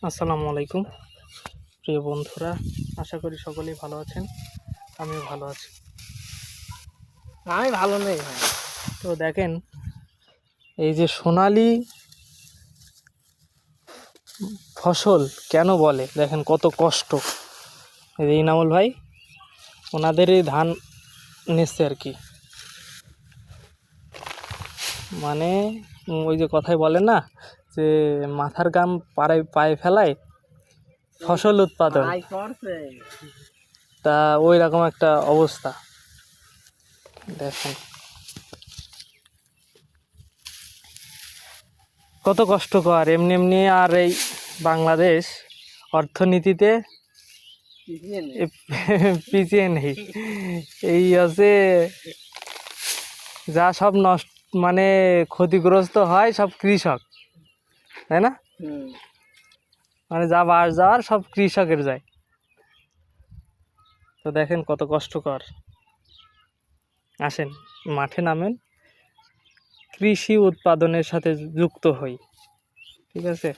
আসসালামু আলাইকুম প্রিয় বন্ধুরা, আশা করি সকলেই ভালো আছেন। আমিও ভালো আছি। আমি ভালো নেই ভাই। তো দেখেন, এই যে সোনালী ফসল কেন বলে, দেখেন কত কষ্ট। এই যে ইনামুল ভাই ওনাদেরই ধান নিচ্ছে আর কি। মানে ওই যে কথাই বলে না যে মাথার গাম পায়ে ফেলায় ফসল উৎপাদন, ভাই করছে। তা ওই রকম একটা অবস্থা। দেখেন কত কষ্টকর। এমনি এমনি আর এই বাংলাদেশ অর্থনীতিতে পিছিয়ে নেই। এই আছে যা সব নষ্ট, মানে ক্ষতিগ্রস্ত হয় সব কৃষক, তাই না? মানে যা বাস যাওয়ার সব কৃষকের যায়। তো দেখেন কত কষ্টকর। আসেন মাঠে নামেন, কৃষি উৎপাদনের সাথে যুক্ত হই, ঠিক আছে?